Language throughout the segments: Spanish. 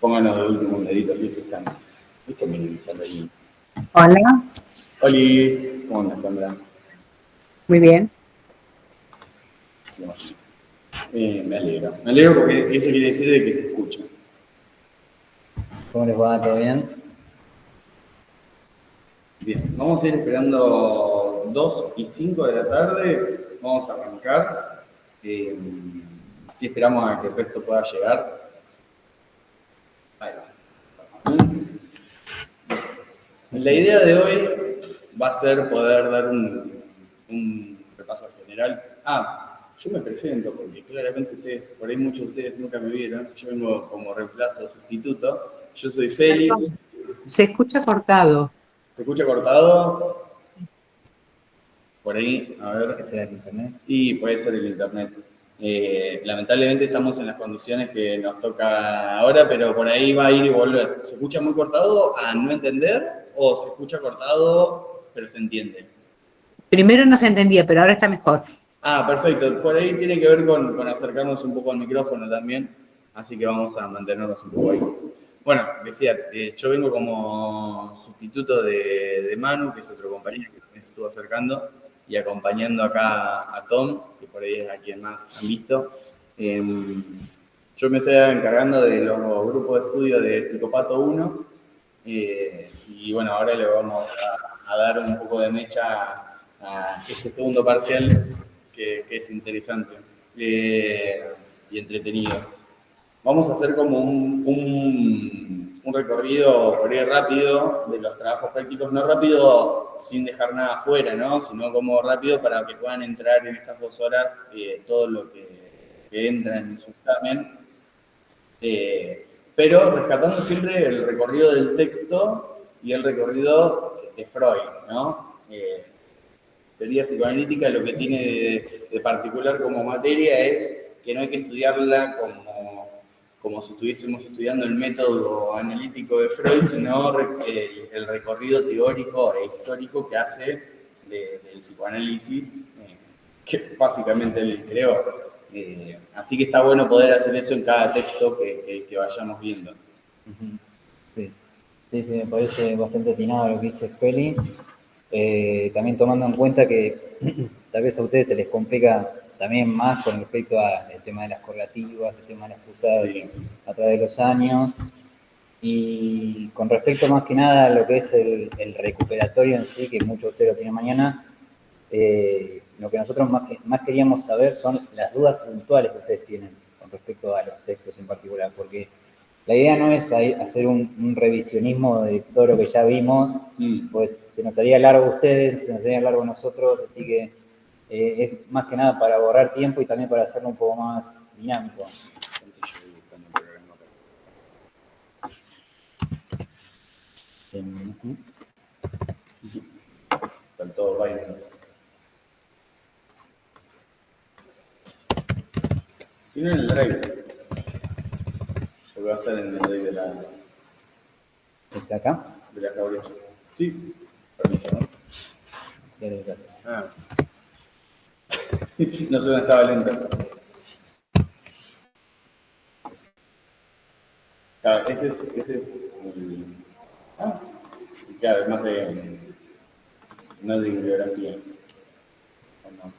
Pónganos de último un dedito así si están. ¿Viste minimizando ahí? Hola. Oli, ¿cómo andas, Sandra? Muy bien. Me alegro. Me alegro porque eso quiere decir de que se escucha. ¿Cómo les va? ¿Todo bien? Bien, vamos a ir esperando 2:05 de la tarde. Vamos a arrancar. Así esperamos a que el resto pueda llegar. Ahí va. La idea de hoy va a ser poder dar un repaso general. Yo me presento porque claramente ustedes, por ahí muchos de ustedes nunca me vieron. Yo vengo como reemplazo sustituto. Yo soy Félix. Se escucha cortado. ¿Se escucha cortado? Por ahí, a ver. ¿Qué será el internet? Y puede ser el internet. Lamentablemente estamos en las condiciones que nos toca ahora, pero por ahí va a ir y volver. ¿Se escucha muy cortado a no entender o se escucha cortado pero se entiende? Primero no se entendía, pero ahora está mejor. Perfecto. Por ahí tiene que ver con acercarnos un poco al micrófono también, así que vamos a mantenernos un poco ahí. Bueno, decía, yo vengo como sustituto de Manu, que es otro compañero que me estuvo acercando, y acompañando acá a Tom, que por ahí es a quien más han visto. Yo me estoy encargando de los grupos de estudio de Psicopato 1, y bueno, ahora le vamos a dar un poco de mecha a este segundo parcial que es interesante y entretenido. Vamos a hacer como un recorrido por ahí rápido de los trabajos prácticos, no rápido sin dejar nada afuera, ¿no? Sino como rápido para que puedan entrar en estas 2 horas todo lo que entra en su examen. Pero rescatando siempre el recorrido del texto y el recorrido de Freud, ¿no? Teoría psicoanalítica lo que tiene de particular como materia es que no hay que estudiarla como si estuviésemos estudiando el método analítico de Freud, sino el recorrido teórico e histórico que hace del psicoanálisis, que básicamente él creó. Así que está bueno poder hacer eso en cada texto que vayamos viendo. Sí. Sí, me parece bastante atinado lo que dice Feli. También tomando en cuenta que tal vez a ustedes se les complica también más con respecto al tema de las correlativas, el tema de las cruzadas a través de los años. Y con respecto más que nada a lo que es el recuperatorio en sí, que muchos de ustedes lo tienen mañana, lo que nosotros más queríamos saber son las dudas puntuales que ustedes tienen con respecto a los textos en particular, porque la idea no es hacer un revisionismo de todo lo que ya vimos, pues se nos haría largo a ustedes, se nos haría largo a nosotros, así que es más que nada para ahorrar tiempo y también para hacerlo un poco más dinámico. Saltó Binance. Si no en el drive, porque va a estar en el drive de la... ¿Está acá? De la Cabrecha. Sí, permiso, ¿no? No sé dónde estaba lento. Claro, ese es claro, más de... No de bibliografía. ¿O no?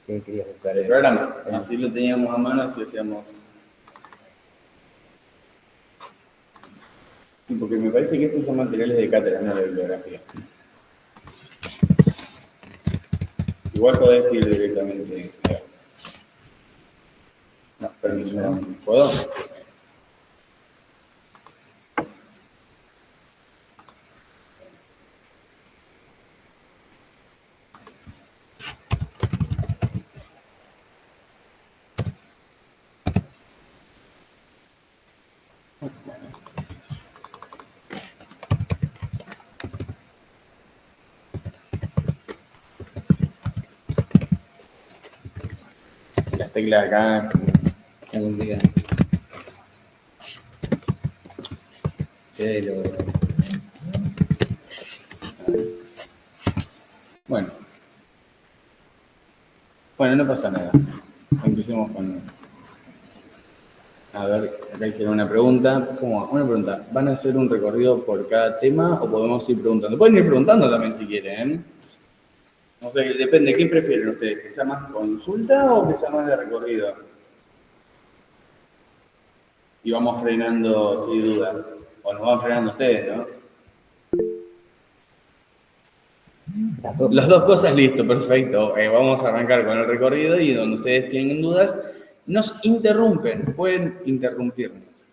¿Qué querías buscar? El programa. Así lo teníamos a mano, así hacíamos... Sí, porque me parece que estos son materiales de cátedra, no de bibliografía. Igual podés ir directamente. No, permiso, no. ¿Puedo? Las teclas acá. Algún día. Bueno, no pasa nada. Empecemos con... A ver, acá hicieron una pregunta. ¿Cómo? Una pregunta. ¿Van a hacer un recorrido por cada tema o podemos ir preguntando? Pueden ir preguntando también si quieren. No sé, depende. ¿Qué prefieren ustedes? ¿Que sea más consulta o que sea más de recorrido? Y vamos frenando si hay dudas. O nos van frenando ustedes, ¿no? Las dos cosas, listo, perfecto. Vamos a arrancar con el recorrido y donde ustedes tienen dudas, nos interrumpen, pueden interrumpirnos.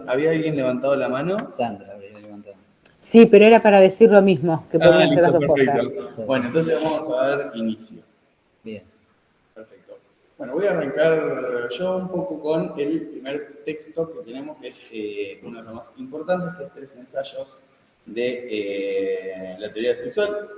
¿Había alguien levantado la mano? Sandra habría levantado. Sí, pero era para decir lo mismo, que podían ser las Listo, dos cosas. perfecto. Bueno, entonces vamos a dar inicio. Bien. Perfecto. Bueno, voy a arrancar yo un poco con el primer texto que tenemos, que es uno de los más importantes, que es 3 ensayos de la teoría sexual,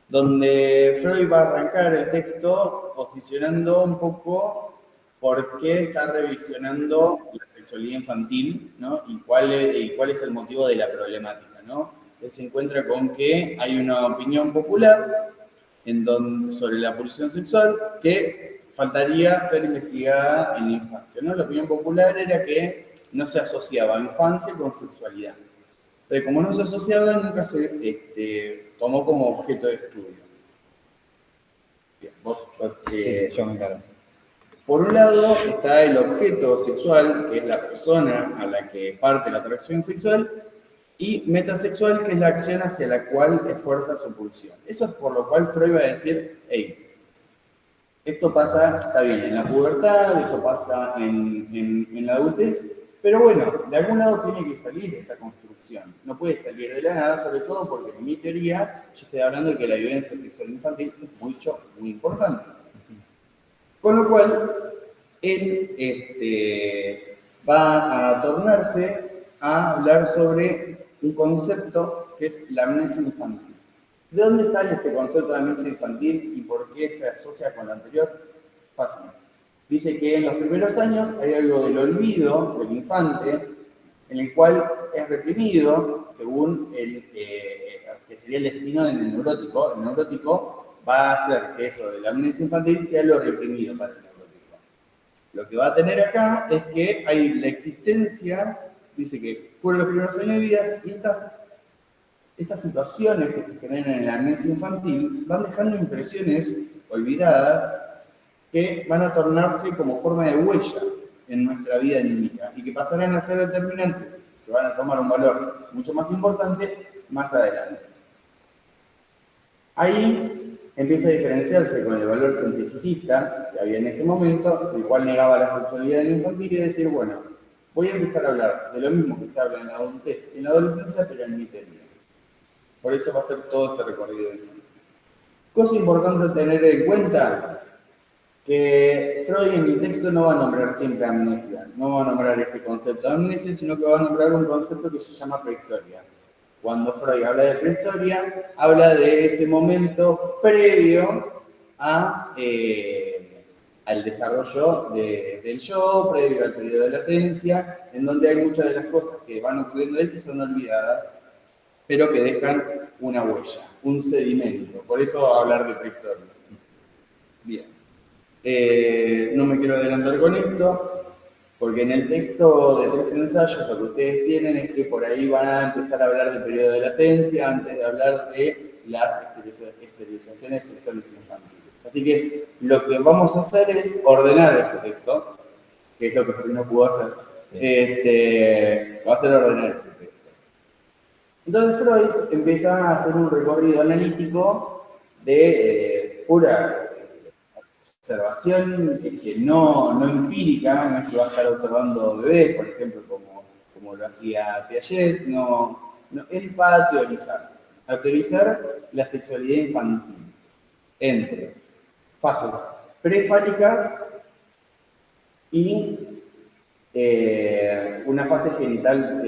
donde Freud va a arrancar el texto posicionando un poco por qué está revisionando la sexualidad infantil, ¿no? Y cuál es el motivo de la problemática, ¿no? Él se encuentra con que hay una opinión popular sobre la pulsión sexual que faltaría ser investigada en la infancia, ¿no? La opinión popular era que no se asociaba infancia con sexualidad. Entonces, como no se asociaba, nunca se tomó como objeto de estudio. Bien, Yo me encargo. por un lado está el objeto sexual, que es la persona a la que parte la atracción sexual, y metasexual, que es la acción hacia la cual esfuerza su pulsión. Eso es por lo cual Freud va a decir, hey, esto pasa, está bien, en la pubertad, esto pasa en la adultez, pero bueno, de algún lado tiene que salir esta construcción. No puede salir de la nada, sobre todo porque en mi teoría yo estoy hablando de que la violencia sexual infantil es muy importante. Con lo cual, él va a tornarse a hablar sobre un concepto que es la amnesia infantil. ¿De dónde sale este concepto de amnesia infantil y por qué se asocia con lo anterior? Fácil. Dice que en los primeros años hay algo del olvido del infante, en el cual es reprimido según que sería el destino del neurótico. El neurótico va a hacer que eso de la amnesia infantil sea lo reprimido para el neurótico. Lo que va a tener acá es que hay la existencia, dice que ocurre los primeros años de vida, y estas situaciones que se generan en la amnesia infantil van dejando impresiones olvidadas que van a tornarse como forma de huella en nuestra vida anímica y que pasarán a ser determinantes, que van a tomar un valor mucho más importante más adelante. Ahí empieza a diferenciarse con el valor cientificista que había en ese momento, el cual negaba la sexualidad en el infantil y decir, bueno, voy a empezar a hablar de lo mismo que se habla en la adultez, en la adolescencia, pero en mi teoría. Por eso va a ser todo este recorrido. Cosa importante tener en cuenta, que Freud en el texto no va a nombrar siempre amnesia, no va a nombrar ese concepto de amnesia, sino que va a nombrar un concepto que se llama prehistoria. Cuando Freud habla de prehistoria, habla de ese momento previo al desarrollo del yo, previo al periodo de latencia, en donde hay muchas de las cosas que van ocurriendo ahí que son olvidadas, pero que dejan una huella, un sedimento. Por eso hablar de prehistoria. Bien. No me quiero adelantar con esto, porque en el texto de 3 ensayos lo que ustedes tienen es que por ahí van a empezar a hablar del periodo de latencia antes de hablar de las esterilizaciones sexuales infantiles. Así que lo que vamos a hacer es ordenar ese texto, que es lo que Freud no pudo hacer. Sí. Va a ser ordenar ese texto. Entonces Freud empieza a hacer un recorrido analítico de pura observación no empírica, no es que va a estar observando bebés, por ejemplo, como lo hacía Piaget, no, él va a teorizar la sexualidad infantil entre fases prefálicas y una fase genital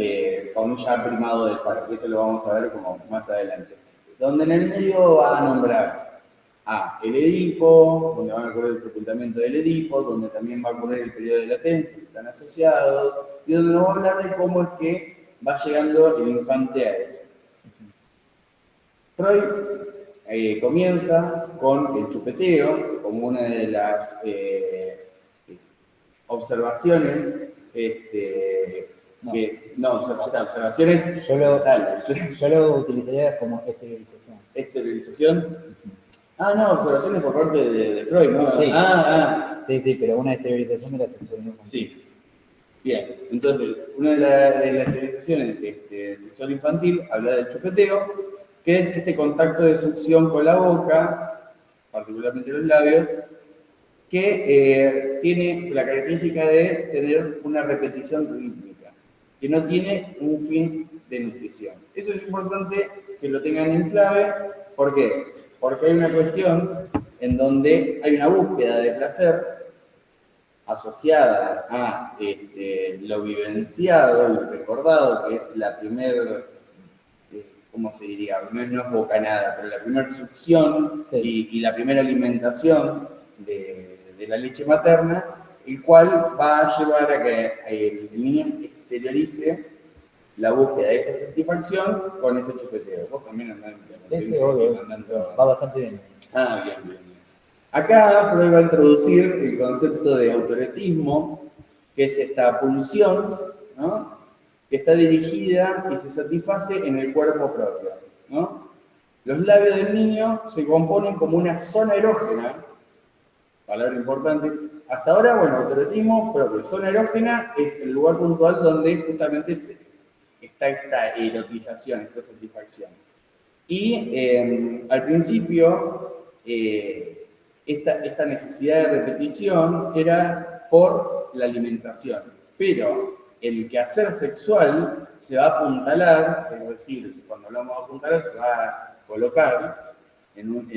con ya primado del falo, que eso lo vamos a ver como más adelante. Donde en el medio va a nombrar el Edipo, donde van a ocurrir el sepultamiento del Edipo, donde también va a ocurrir el periodo de latencia, que están asociados, y donde nos va a hablar de cómo es que va llegando el infante a eso. Freud comienza con el chupeteo como una de las observaciones No. O sea, observaciones Yo lo, totales. yo lo utilizaría como exteriorización. Exteriorización. No, observaciones por parte de Freud, ¿no? Sí. Sí, pero una exteriorización de la sexualidad infantil. Sí. Bien, entonces, una de las exteriorizaciones sexual infantil habla del chupeteo, que es este contacto de succión con la boca, particularmente los labios, que tiene la característica de tener una repetición rítmica, que no tiene un fin de nutrición. Eso es importante que lo tengan en clave. ¿Por qué? Porque hay una cuestión en donde hay una búsqueda de placer asociada a lo vivenciado y recordado, que es la primer, ¿cómo se diría? No es bocanada, pero la primera succión y la primera alimentación de la leche materna, el cual va a llevar a que el niño exteriorice la búsqueda de esa satisfacción con ese chupeteo. Vos también andás. Sí, obvio. Va bastante bien. Bien. Acá Freud va a introducir el concepto de autoerotismo, que es esta pulsión, ¿no?, que está dirigida y se satisface en el cuerpo propio, ¿no? Los labios del niño se componen como una zona erógena, palabra importante. Hasta ahora, bueno, autoerotismo propio. Zona erógena es el lugar puntual donde justamente está esta erotización, esta satisfacción. Y al principio, esta necesidad de repetición era por la alimentación, pero el quehacer sexual se va a apuntalar, es decir, cuando hablamos de apuntalar, se va a colocar en un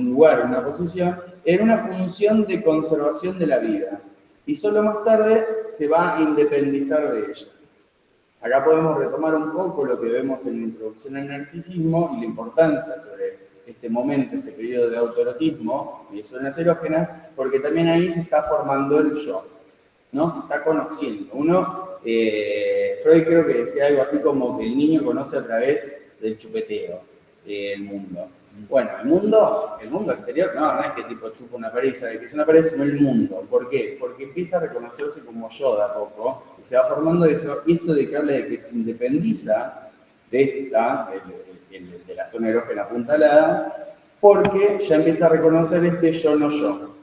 lugar, en una posición, en una función de conservación de la vida. Y solo más tarde se va a independizar de ella. Acá podemos retomar un poco lo que vemos en la introducción al narcisismo y la importancia sobre este momento, este periodo de autoerotismo y de zonas erógenas, porque también ahí se está formando el yo, ¿no? Se está conociendo. Freud creo que decía algo así como que el niño conoce a través del chupeteo el mundo. Bueno, el mundo exterior, no es que tipo chupa una pared y sabe que es una pared, sino el mundo. ¿Por qué? Porque empieza a reconocerse como yo de a poco y se va formando eso. Y esto de que habla de que se independiza de de la zona erógena apuntalada, porque ya empieza a reconocer este yo no yo.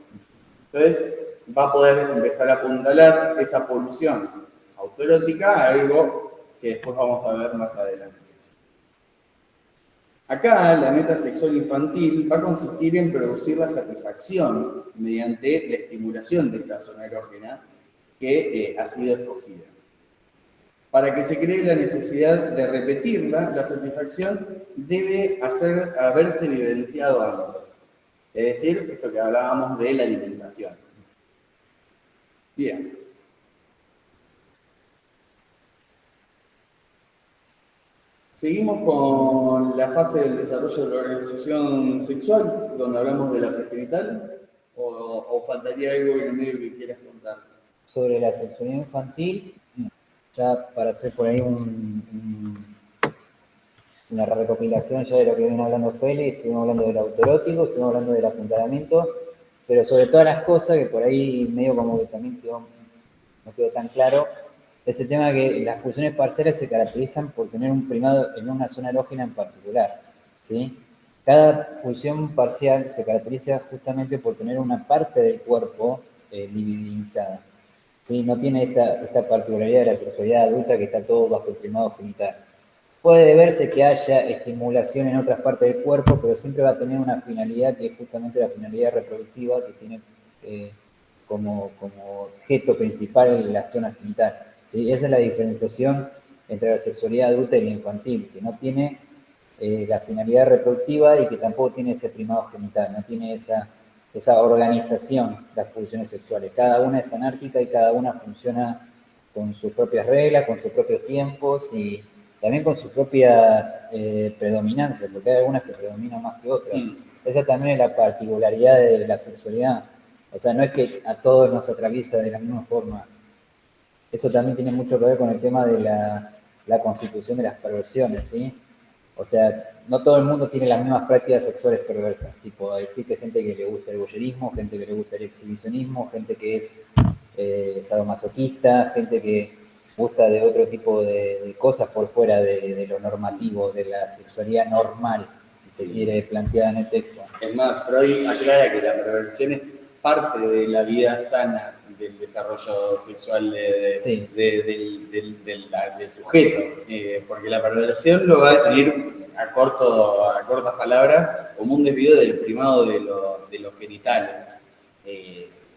Entonces va a poder empezar a apuntalar esa pulsión autoerótica a algo que después vamos a ver más adelante. Acá la meta sexual infantil va a consistir en producir la satisfacción mediante la estimulación de esta zona erógena que ha sido escogida. Para que se cree la necesidad de repetirla, la satisfacción debe haberse vivenciado antes. Es decir, esto que hablábamos de la alimentación. Bien. Seguimos con la fase del desarrollo de la organización sexual, donde hablamos de la pregenital, o faltaría algo en el medio que quieras contar. Sobre la sexualidad infantil, ya para hacer por ahí una recopilación ya de lo que viene hablando Félix, estuvimos hablando del autoerótico, estuvimos hablando del apuntalamiento, pero sobre todas las cosas que por ahí medio como que también no quedó tan claro, es el tema que las pulsiones parciales se caracterizan por tener un primado en una zona erógena en particular, ¿sí? Cada pulsión parcial se caracteriza justamente por tener una parte del cuerpo libidinizada, ¿sí? No tiene esta particularidad de la sexualidad adulta que está todo bajo el primado genital. Puede deberse que haya estimulación en otras partes del cuerpo, pero siempre va a tener una finalidad que es justamente la finalidad reproductiva que tiene como objeto principal la zona genital, ¿sí? Esa es la diferenciación entre la sexualidad adulta y la infantil, que no tiene la finalidad reproductiva y que tampoco tiene ese primado genital, no tiene esa organización, las pulsiones sexuales. Cada una es anárquica y cada una funciona con sus propias reglas, con sus propios tiempos y también con su propia predominancia, porque hay algunas que predominan más que otras. Esa también es la particularidad de la sexualidad. O sea, no es que a todos nos atraviesa de la misma forma. Eso también tiene mucho que ver con el tema de la constitución de las perversiones, ¿sí? O sea, no todo el mundo tiene las mismas prácticas sexuales perversas. Tipo, existe gente que le gusta el voyerismo, gente que le gusta el exhibicionismo, gente que es sadomasoquista, gente que gusta de otro tipo de cosas por fuera de lo normativo, de la sexualidad normal, si se quiere plantear en el texto. Es más, Freud aclara que la perversión es parte de la vida sana del desarrollo sexual Sí. del sujeto, porque la perversión lo va a definir a cortas palabras como un desvío del primado de los genitales.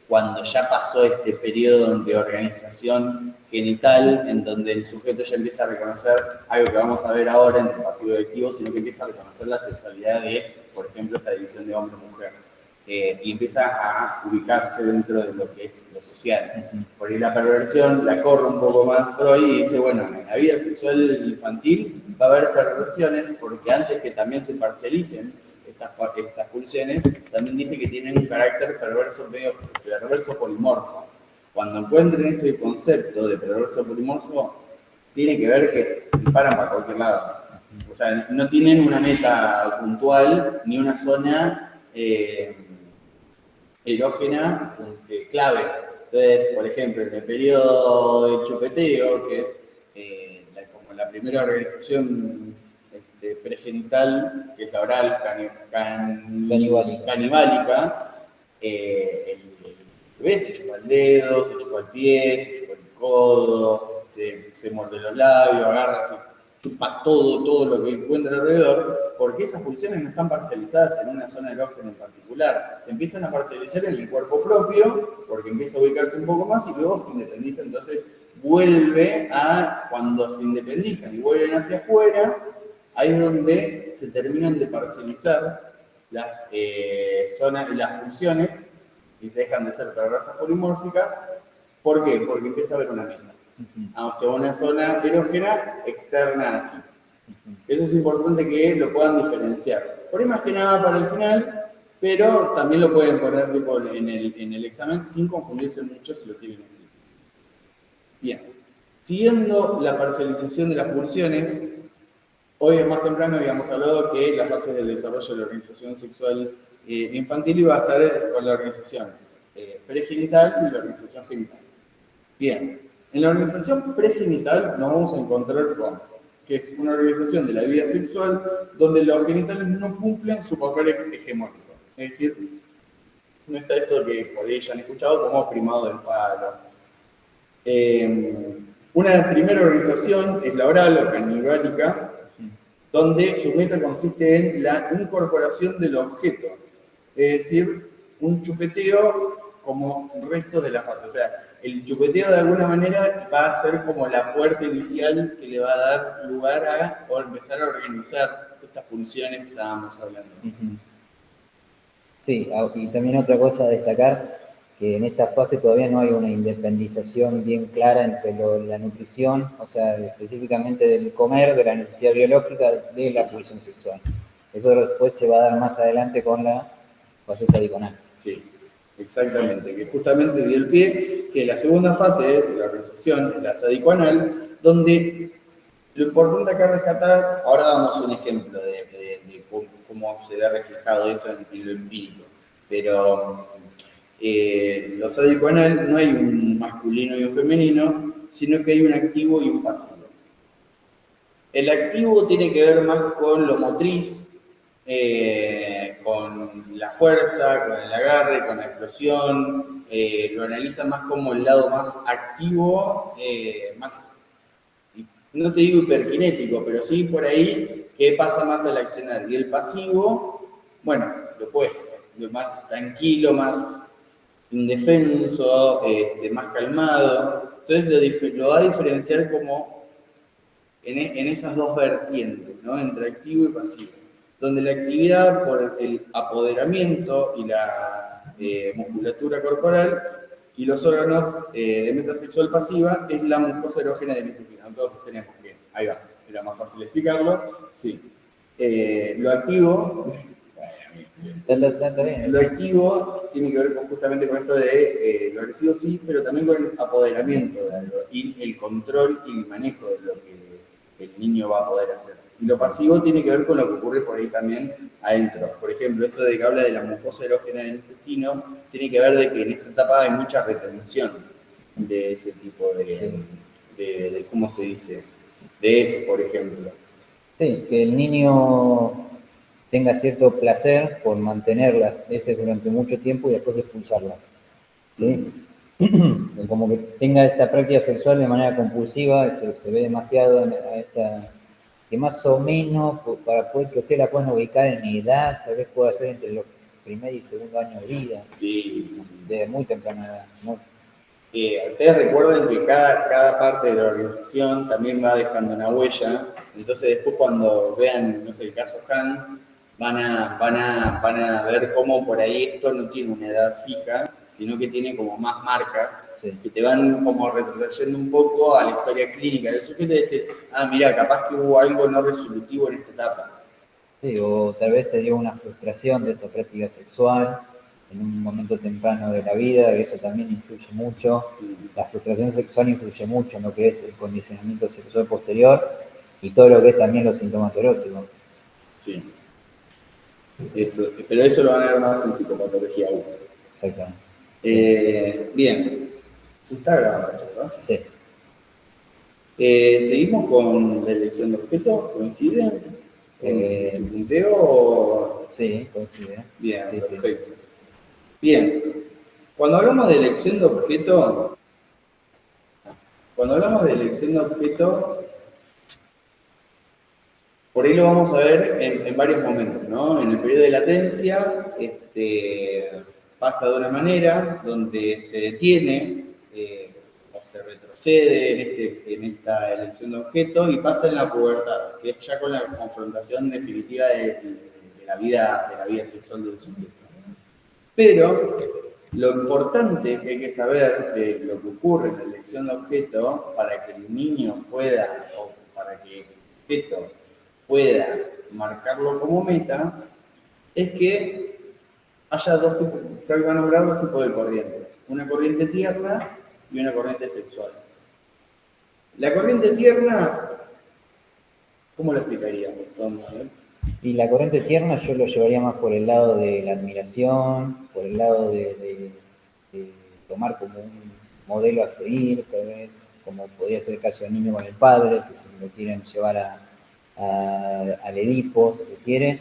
Cuando ya pasó este periodo de organización genital, en donde el sujeto ya empieza a reconocer algo que vamos a ver ahora entre pasivo y activo, sino que empieza a reconocer la sexualidad de, por ejemplo, esta división de hombre-mujer. Y empieza a ubicarse dentro de lo que es lo social. Porque la perversión la corre un poco más Freud y dice, bueno, en la vida sexual infantil va a haber perversiones porque antes que también se parcialicen estas pulsiones, también dice que tienen un carácter perverso, medio perverso polimorfo. Cuando encuentren ese concepto de perverso polimorfo, tiene que ver que disparan para cualquier lado. O sea, no tienen una meta puntual ni una zona erógena clave. Entonces, por ejemplo, en el periodo de chupeteo, que es como la primera organización pregenital, que es la oral canibálica, el bebé se chupa el dedo, se chupa el pie, se chupa el codo, se muerde los labios, agarra, se chupa todo lo que encuentra alrededor, porque esas pulsiones no están parcializadas en una zona erógena en particular, se empiezan a parcializar en el cuerpo propio, porque empieza a ubicarse un poco más y luego se independiza, entonces vuelve a, cuando se independizan y vuelven hacia afuera, ahí es donde se terminan de parcializar las zonas, las pulsiones y dejan de ser perversas polimórficas. ¿Por qué? Porque empieza a haber una meta. Hacia una zona erógena externa así. Eso es importante que lo puedan diferenciar. Por ahí más que nada para el final, pero también lo pueden poner tipo, en el examen sin confundirse mucho si lo quieren escribir. Bien. Siguiendo la parcialización de las pulsiones, hoy más temprano habíamos hablado que la fase del desarrollo de la organización sexual infantil iba a estar con la organización pregenital y la organización genital. Bien, en la organización pregenital nos vamos a encontrar con que es una organización de la vida sexual donde los genitales no cumplen su papel hegemónico. Es decir, no está esto que por ahí ya han escuchado como primado del falo. Una primera organización es la oral o canibálica, donde su meta consiste en la incorporación del objeto, es decir, un chupeteo como restos de la fase. O sea, el chupeteo de alguna manera va a ser como la puerta inicial que le va a dar lugar a o empezar a organizar estas pulsiones que estábamos hablando. Sí, y también otra cosa a destacar, que en esta fase todavía no hay una independización bien clara entre la nutrición, o sea, específicamente del comer, de la necesidad biológica, de la pulsión sexual. Eso después se va a dar más adelante con la fase sadiconal. Sí, exactamente, que justamente dio el pie que la segunda fase de la organización es la sadicoanal, donde lo importante acá rescatar, ahora damos un ejemplo de cómo se ve reflejado eso en lo empírico, pero lo sadicoanal no hay un masculino y un femenino, sino que hay un activo y un pasivo. El activo tiene que ver más con lo motriz, con la fuerza, con el agarre, con la explosión, lo analiza más como el lado más activo, más, no te digo hiperkinético, pero sí por ahí que pasa más al accionar. Y el pasivo, bueno, lo opuesto, lo más tranquilo, más indefenso, más calmado. Entonces lo va a diferenciar como en esas dos vertientes, ¿no? Entre activo y pasivo, donde la actividad por el apoderamiento y la musculatura corporal y los órganos de meta sexual pasiva es la mucosa erógena de la intestino. Todos tenemos que, ahí va, era más fácil explicarlo, sí. Lo activo tiene que ver justamente con esto de lo agresivo, sí, pero también con el apoderamiento de algo y el control y el manejo de lo que el niño va a poder hacer. Y lo pasivo tiene que ver con lo que ocurre por ahí también adentro. Por ejemplo, esto de que habla de la mucosa erógena del intestino, tiene que ver de que en esta etapa hay mucha retención. de ese tipo Sí. de ¿cómo se dice? De ese, por ejemplo. Sí, que el niño tenga cierto placer por mantener las heces durante mucho tiempo y después expulsarlas. ¿Sí? Como que tenga esta práctica sexual de manera compulsiva, se ve demasiado a esta, que más o menos, para poder que usted la puedan ubicar en edad, tal vez pueda ser entre los primer y segundo año de vida, Sí. de muy temprana edad, ¿no? Ustedes recuerden que cada parte de la organización también va dejando una huella, entonces después cuando vean, no sé, el caso Hans, van a ver cómo por ahí esto no tiene una edad fija, sino que tiene como más marcas, Sí. que te van como retrocediendo un poco a la historia clínica del sujeto y decir, ah, mira, capaz que hubo algo no resolutivo en esta etapa. Sí, o tal vez se dio una frustración de esa práctica sexual en un momento temprano de la vida, y eso también influye mucho. La frustración sexual influye mucho en lo que es el condicionamiento sexual posterior y todo lo que es también los síntomas eróticos. Sí. Pero eso lo van a ver más en psicopatología 1. Exactamente. Bien, se está grabando, ¿verdad? Sí. Seguimos con la elección de objeto, ¿coincide? ¿Tu punteo? Sí, coincide. Bien, Sí, perfecto. Bien, cuando hablamos de elección de objeto, por ahí lo vamos a ver en varios momentos, ¿no? En el periodo de latencia, pasa de una manera donde se detiene o se retrocede en esta elección de objeto y pasa en la pubertad, que es ya con la confrontación definitiva de la vida sexual del sujeto. Pero lo importante que hay que saber de lo que ocurre en la elección de objeto para que el niño pueda, o para que el objeto pueda marcarlo como meta, es que haya dos tipos, Freud va a nombrar dos tipos de corrientes, una corriente tierna y una corriente sexual. La corriente tierna, ¿cómo lo explicaríamos? Y la corriente tierna yo lo llevaría más por el lado de la admiración, por el lado de tomar como un modelo a seguir, tal vez, como podría ser el caso del niño con el padre, si se lo quieren llevar al Edipo, si se quiere.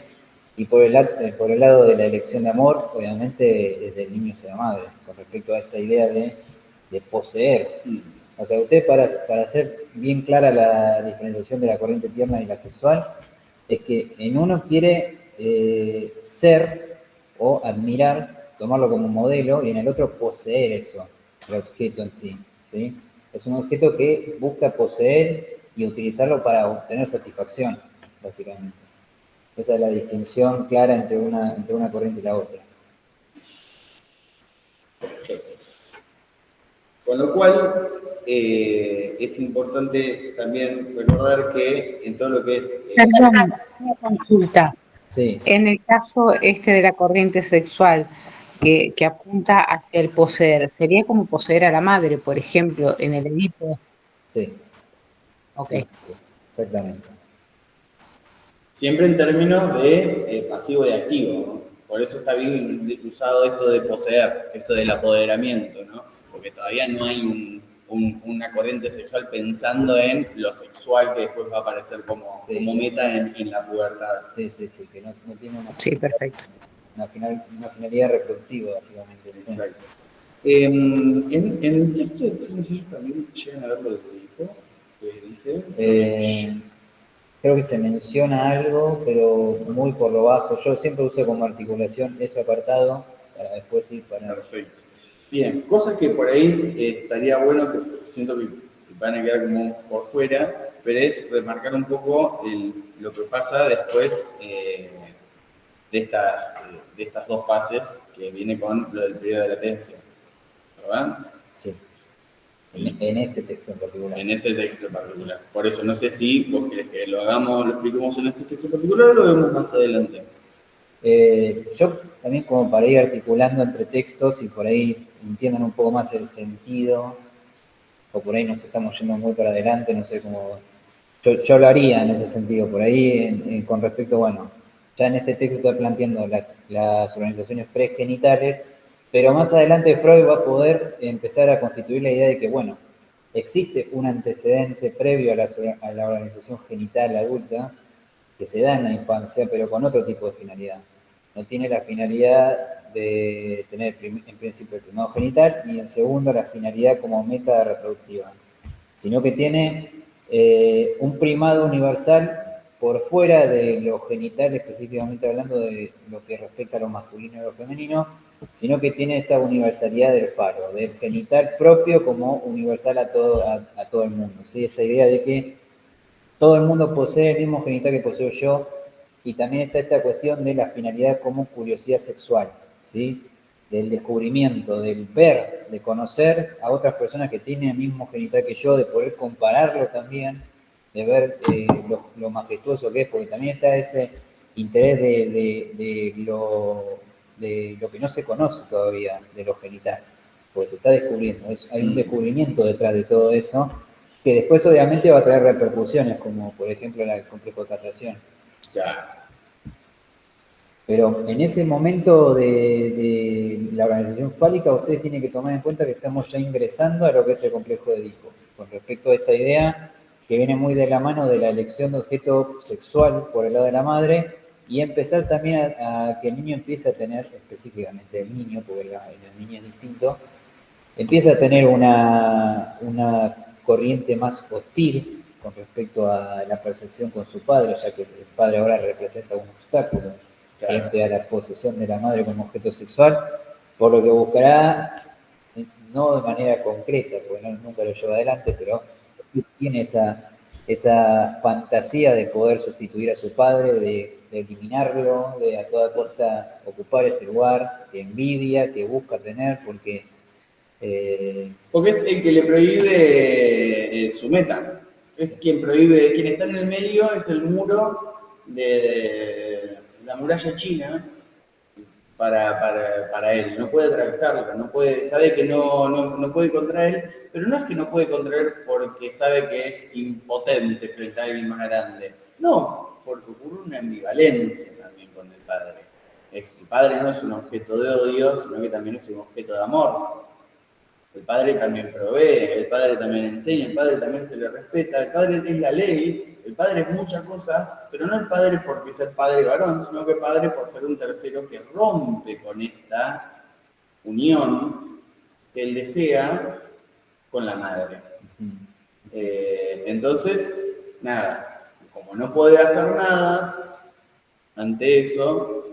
Y por el lado de la elección de amor, obviamente desde el niño hacia la madre, con respecto a esta idea de poseer. O sea, usted para hacer bien clara la diferenciación de la corriente tierna y la sexual, es que en uno quiere ser o admirar, tomarlo como modelo, y en el otro poseer eso, el objeto en sí, ¿sí? Es un objeto que busca poseer y utilizarlo para obtener satisfacción, básicamente. Esa es la distinción clara entre una corriente y la otra. Con lo cual, es importante también recordar que en todo lo que es... Perdón, una consulta. Sí. En el caso de la corriente sexual que apunta hacia el poseer, sería como poseer a la madre, por ejemplo, en el Edipo. Sí. Ok. Sí, sí, exactamente. Siempre en términos de pasivo y activo, ¿no? Por eso está bien usado esto de poseer, esto del apoderamiento, ¿no? Porque todavía no hay una corriente sexual pensando en lo sexual que después va a aparecer como meta en la pubertad. Sí, que no tiene Sí, perfecto. una finalidad reproductiva, básicamente. Exacto. En el texto de tres sencillos también llegan a ver lo que dijo, que dice... Creo que se menciona algo, pero muy por lo bajo. Yo siempre uso como articulación ese apartado para después ir para... Perfecto. Bien, cosas que por ahí estaría bueno, que siento que van a quedar como por fuera, pero es remarcar un poco lo que pasa después de estas dos fases que viene con lo del periodo de latencia. ¿Verdad? Sí. En este texto en particular. En este texto en particular. Por eso no sé si vos querés que lo expliquemos en este texto en particular o lo vemos más adelante. Yo también como para ir articulando entre textos y por ahí entiendan un poco más el sentido, o por ahí nos estamos yendo muy para adelante, no sé cómo... Yo lo haría en ese sentido, por ahí con respecto, bueno, ya en este texto estoy planteando las organizaciones pregenitales, Pero más adelante Freud va a poder empezar a constituir la idea de que, bueno, existe un antecedente previo a la organización genital adulta que se da en la infancia, pero con otro tipo de finalidad. No tiene la finalidad de tener en principio el primado genital y en segundo la finalidad como meta reproductiva, sino que tiene un primado universal por fuera de lo genital, específicamente hablando de lo que respecta a lo masculino y lo femenino, sino que tiene esta universalidad del falo, del genital propio como universal a todo el mundo. ¿Sí? Esta idea de que todo el mundo posee el mismo genital que poseo yo, y también está esta cuestión de la finalidad como curiosidad sexual, ¿sí? Del descubrimiento, del ver, de conocer a otras personas que tienen el mismo genital que yo, de poder compararlo también, de ver lo majestuoso que es, porque también está ese interés de lo que no se conoce todavía, de lo genital, porque se está descubriendo, hay un descubrimiento detrás de todo eso, que después obviamente va a traer repercusiones, como por ejemplo el complejo de castración. Claro. Pero en ese momento de la organización fálica, ustedes tienen que tomar en cuenta que estamos ya ingresando a lo que es el complejo de Edipo, con respecto a esta idea que viene muy de la mano de la elección de objeto sexual por el lado de la madre, y empezar también a que el niño empiece a tener, específicamente el niño, porque el niño es distinto, empieza a tener una corriente más hostil con respecto a la percepción con su padre, ya que el padre ahora representa un obstáculo frente a la posesión de la madre como objeto sexual, por lo que buscará, no de manera concreta, porque nunca lo lleva adelante, pero tiene esa fantasía de poder sustituir a su padre, de eliminarlo, de a toda costa ocupar ese lugar, que envidia, que busca tener, porque porque es el que le prohíbe su meta. Es quien prohíbe, quien está en el medio es el muro de la muralla china para él. No puede atravesarlo, no puede, sabe que no puede contra él, pero no es que no puede contra él porque sabe que es impotente frente a alguien más grande. No, porque ocurre una ambivalencia también con el padre. El padre no es un objeto de odio, sino que también es un objeto de amor. El padre también provee, el padre también enseña, el padre también se le respeta, el padre es la ley, el padre es muchas cosas, pero no el padre porque es el padre varón, sino que el padre por ser un tercero que rompe con esta unión que él desea con la madre. Entonces, nada, como no puede hacer nada ante eso,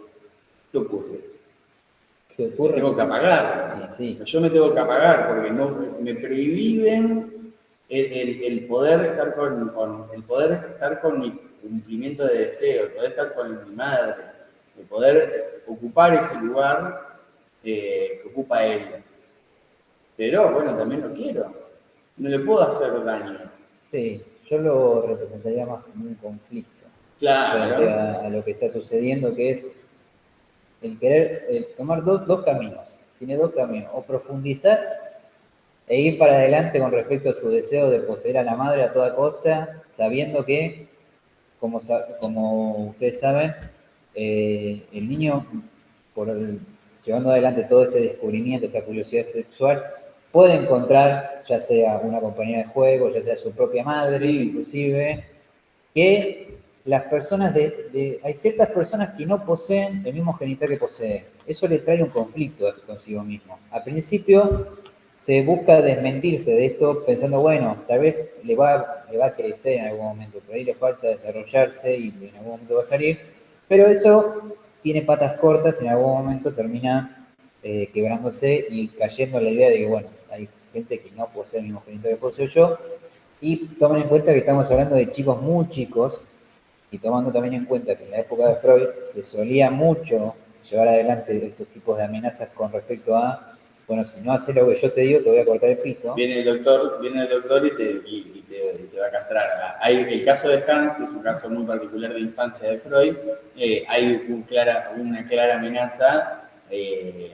¿qué ocurre? ¿qué ocurre? Tengo que apagar. Sí. Yo me tengo que apagar porque no me prohíben el poder estar el poder estar con mi cumplimiento de deseo, el poder estar con mi madre, el poder ocupar ese lugar que ocupa él. Pero bueno, también lo quiero. No le puedo hacer daño. Sí, yo lo representaría más como un conflicto. Claro. Frente a lo que está sucediendo, que es el querer tomar dos caminos. Tiene dos caminos. O profundizar e ir para adelante con respecto a su deseo de poseer a la madre a toda costa, sabiendo que, como ustedes saben, el niño, llevando adelante todo este descubrimiento, esta curiosidad sexual, puede encontrar ya sea una compañía de juego, ya sea su propia madre, inclusive, que las personas hay ciertas personas que no poseen el mismo genital que poseen. Eso le trae un conflicto consigo mismo. Al principio se busca desmentirse de esto pensando, bueno, tal vez le va a crecer en algún momento, por ahí le falta desarrollarse y en algún momento va a salir, pero eso tiene patas cortas y en algún momento termina quebrándose y cayendo en la idea de que, bueno, hay gente que no posee el mismo genital que poseo yo, y tomen en cuenta que estamos hablando de chicos muy chicos, y tomando también en cuenta que en la época de Freud se solía mucho llevar adelante estos tipos de amenazas con respecto a, bueno, si no haces lo que yo te digo, te voy a cortar el pito. Viene el doctor y te va a castrar. Hay el caso de Hans, que es un caso muy particular de infancia de Freud, hay una clara amenaza que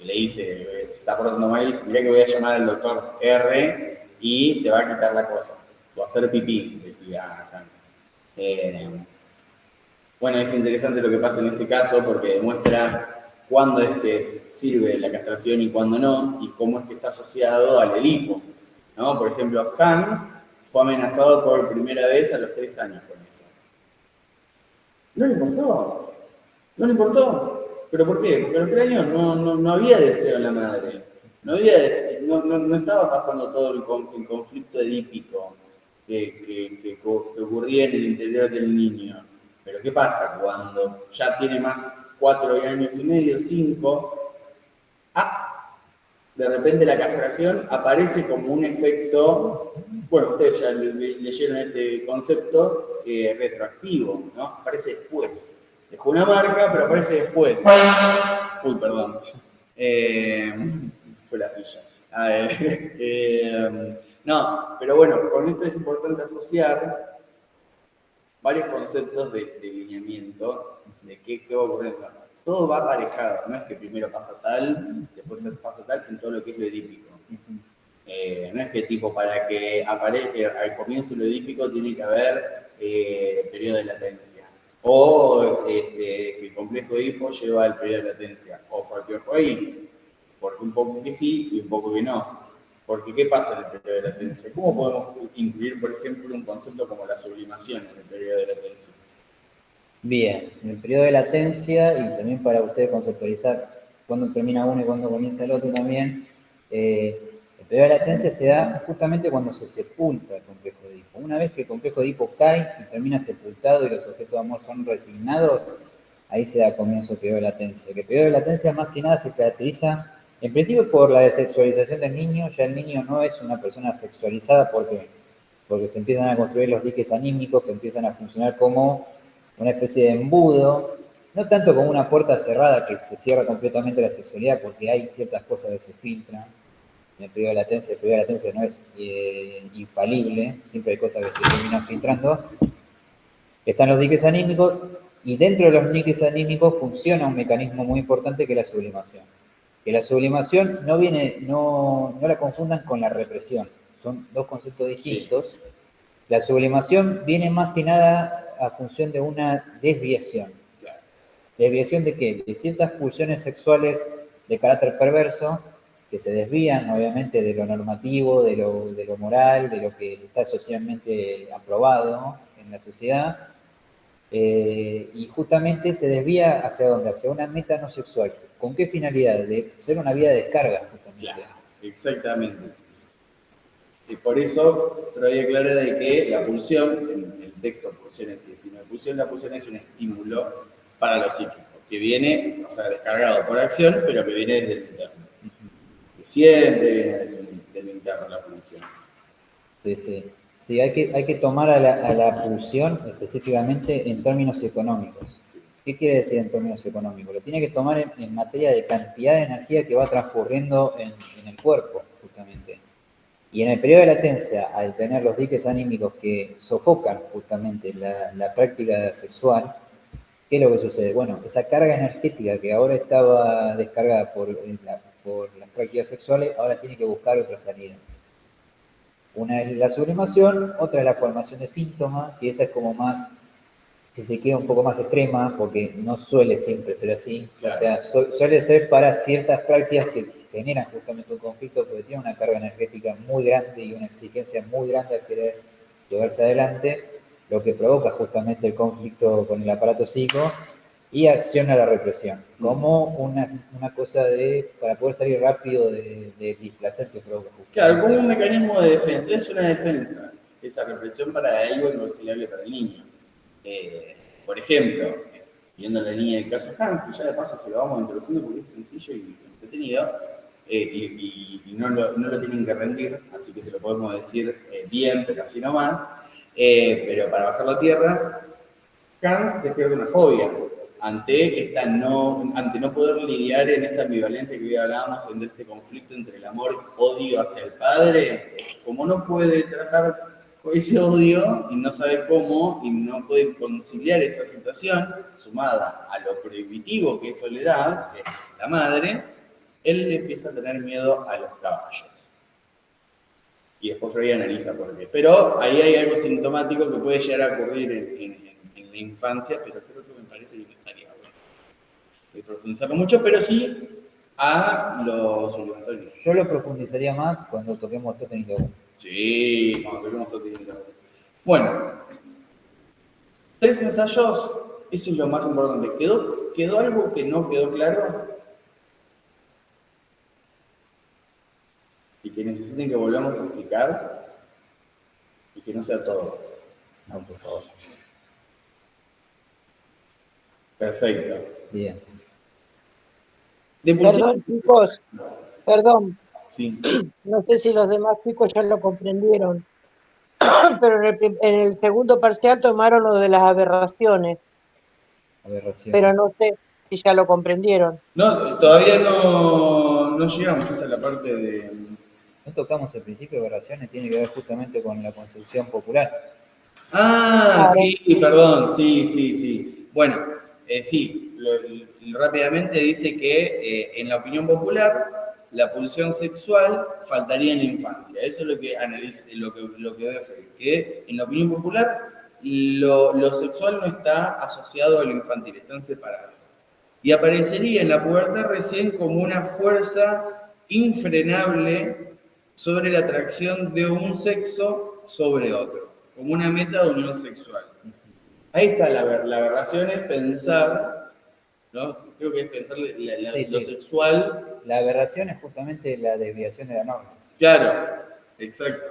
le dice, está portando mal y dice, mirá que voy a llamar al doctor R y te va a quitar la cosa. O a hacer pipí, decía Hans. Bueno, es interesante lo que pasa en ese caso porque demuestra cuándo es que sirve la castración y cuándo no, y cómo es que está asociado al Edipo, ¿no? Por ejemplo, Hans fue amenazado por primera vez a los 3 años con eso. No le importó, no le importó. ¿Pero por qué? Porque a los 3 años no había deseo en la madre, no había deseo, no estaba pasando todo el conflicto edípico que ocurría en el interior del niño. Pero ¿qué pasa cuando ya tiene más 4 años y medio, 5? De repente la castración aparece como un efecto, bueno, ustedes ya leyeron este concepto retroactivo, ¿no? Aparece después. Dejó una marca, pero aparece después. Uy, perdón. Fue la silla. A ver, no, pero bueno, con esto es importante asociar varios conceptos de lineamiento, de qué va ocurriendo. Todo va aparejado, no es que primero pasa tal, después pasa tal, en todo lo que es lo edípico. No es que tipo para que aparezca al comienzo lo edípico tiene que haber periodo de latencia. O que el complejo Edipo lleva al periodo de latencia. Ojo al piojo ahí, porque un poco que sí y un poco que no. Porque ¿qué pasa en el periodo de latencia? ¿Cómo podemos incluir, por ejemplo, un concepto como la sublimación en el periodo de latencia? Bien, en el periodo de latencia, y también para ustedes conceptualizar cuándo termina uno y cuándo comienza el otro también, el periodo de latencia se da justamente cuando se sepulta el complejo de Edipo. Una vez que el complejo de Edipo cae y termina sepultado y los objetos de amor son resignados, ahí se da comienzo el periodo de latencia. El periodo de latencia más que nada se caracteriza en principio por la desexualización del niño. Ya el niño no es una persona sexualizada porque se empiezan a construir los diques anímicos que empiezan a funcionar como una especie de embudo, no tanto como una puerta cerrada que se cierra completamente la sexualidad, porque hay ciertas cosas que se filtran en el periodo de latencia no es infalible, siempre hay cosas que se terminan filtrando. Están los diques anímicos, y dentro de los diques anímicos funciona un mecanismo muy importante que es la sublimación. Que la sublimación no la confundan con la represión, son dos conceptos distintos. Sí. La sublimación viene más que nada a función de una desviación. ¿Desviación de qué? De ciertas pulsiones sexuales de carácter perverso que se desvían, obviamente, de lo normativo, de lo moral, de lo que está socialmente aprobado en la sociedad, y justamente se desvía hacia dónde, hacia una meta no sexual. ¿Con qué finalidad? De ser una vía de descarga, justamente. Claro, exactamente. Y por eso Freud aclara de que la pulsión, en el texto Pulsiones y Destino de Pulsión, la pulsión es un estímulo para lo psíquico, que viene, o sea, descargado por acción, pero que viene desde el interno. Que siempre viene del interno la pulsión. Sí, sí. Sí, hay que tomar a la pulsión específicamente en términos económicos. ¿Qué quiere decir en términos económicos? Lo tiene que tomar en materia de cantidad de energía que va transcurriendo en el cuerpo, justamente. Y en el periodo de latencia, al tener los diques anímicos que sofocan justamente la práctica sexual, ¿qué es lo que sucede? Bueno, esa carga energética que ahora estaba descargada por las prácticas sexuales, ahora tiene que buscar otra salida. Una es la sublimación, otra es la formación de síntomas, que esa es como más, si se quiere, un poco más extrema, porque no suele siempre ser así. Claro. O sea, suele ser para ciertas prácticas que generan justamente un conflicto, porque tienen una carga energética muy grande y una exigencia muy grande al querer llevarse adelante, lo que provoca justamente el conflicto con el aparato psíquico y acciona la represión, como una cosa para poder salir rápido del displacer que provoca. Claro, como un mecanismo de defensa, es una defensa, esa represión para algo inconciliable para el niño. Por ejemplo, siguiendo la línea del caso Hans, y ya de paso se lo vamos introduciendo porque es sencillo y entretenido, y no lo tienen que rendir, así que se lo podemos decir bien, pero así nomás. Pero para bajar la tierra, Hans despierta una fobia ante no poder lidiar en esta ambivalencia que hoy hablábamos, en este conflicto entre el amor y odio hacia el padre. Como no puede tratar con ese odio y no sabe cómo y no puede conciliar esa situación, sumada a lo prohibitivo que eso le da, que es la madre, él empieza a tener miedo a los caballos. Y después Freud analiza por qué. Pero ahí hay algo sintomático que puede llegar a ocurrir en la infancia, pero creo que me parece que estaría bueno. profundizarlo mucho, pero sí a los obligatorios. Yo lo profundizaría más cuando toquemos Totem y Tabú. Sí, cuando toquemos Totem y Tabú. Bueno, 3 ensayos, eso es lo más importante. ¿Quedó algo que no quedó claro? Y que necesiten que volvamos a explicar y que no sea todo. No, por favor. Perfecto. Bien. De pulsión. Perdón, chicos, perdón. Sí. No sé si los demás chicos ya lo comprendieron, pero en el segundo parcial tomaron lo de las aberraciones, Aberración. pero no sé si ya lo comprendieron. No, todavía no llegamos hasta la parte de... No tocamos el principio de aberraciones, tiene que ver justamente con la concepción popular. Ah, Claro. sí, perdón, sí. Bueno, sí, rápidamente dice que en la opinión popular la pulsión sexual faltaría en la infancia. Eso es lo que analiza, lo que ve Freud, que en la opinión popular lo sexual no está asociado a lo infantil, están separados. Y aparecería en la pubertad recién como una fuerza infrenable sobre la atracción de un sexo sobre otro, como una meta de unión sexual. Ahí está la aberración, es pensar, ¿no? Creo que es pensar lo sexual. La aberración es justamente la desviación de la norma. Claro, exacto.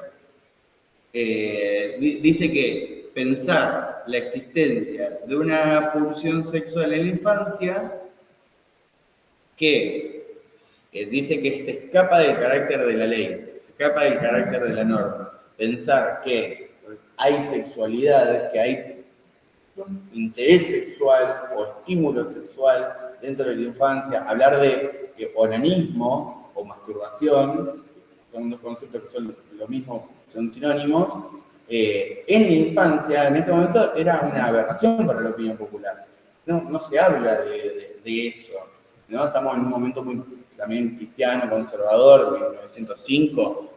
Dice que pensar la existencia de una pulsión sexual en la infancia que dice que se escapa del carácter de la ley, se escapa del carácter de la norma. Pensar que hay sexualidad, que hay interés sexual o estímulo sexual dentro de la infancia, hablar de onanismo o masturbación, son dos conceptos que son lo mismo, son sinónimos, en la infancia, en este momento, era una aberración para la opinión popular. No se habla de eso, ¿no? Estamos en un momento muy también cristiano, conservador, 1905,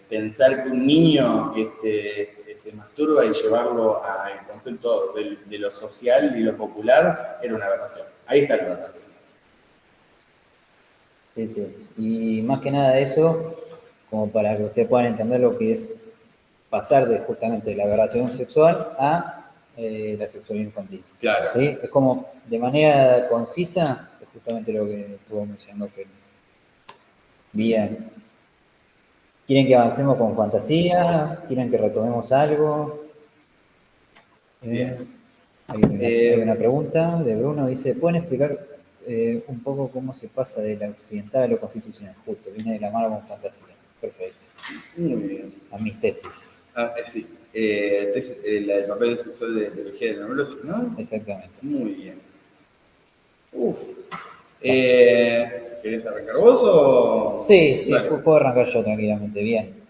pensar que un niño se masturba y llevarlo al concepto de lo social y lo popular era una aberración. Ahí está la aberración. Sí. Y más que nada eso, como para que ustedes puedan entender lo que es pasar de justamente la aberración sexual a la sexualidad infantil. Claro. ¿Sí? Es como de manera concisa, es justamente lo que estuvo mencionando Feli. Bien. ¿Quieren que avancemos con fantasía? ¿Quieren que retomemos algo? Bien. Hay una pregunta de Bruno, dice, ¿pueden explicar un poco cómo se pasa de la occidental a lo constitucional? Justo, viene de la mano con fantasía. Perfecto. Muy bien. A mis tesis. Sí. La del papel sexual de teología de la neurosis, ¿no? Exactamente. Muy bien. ¿Querés arrancar vos o...? Sí, Dale. puedo arrancar yo tranquilamente, bien.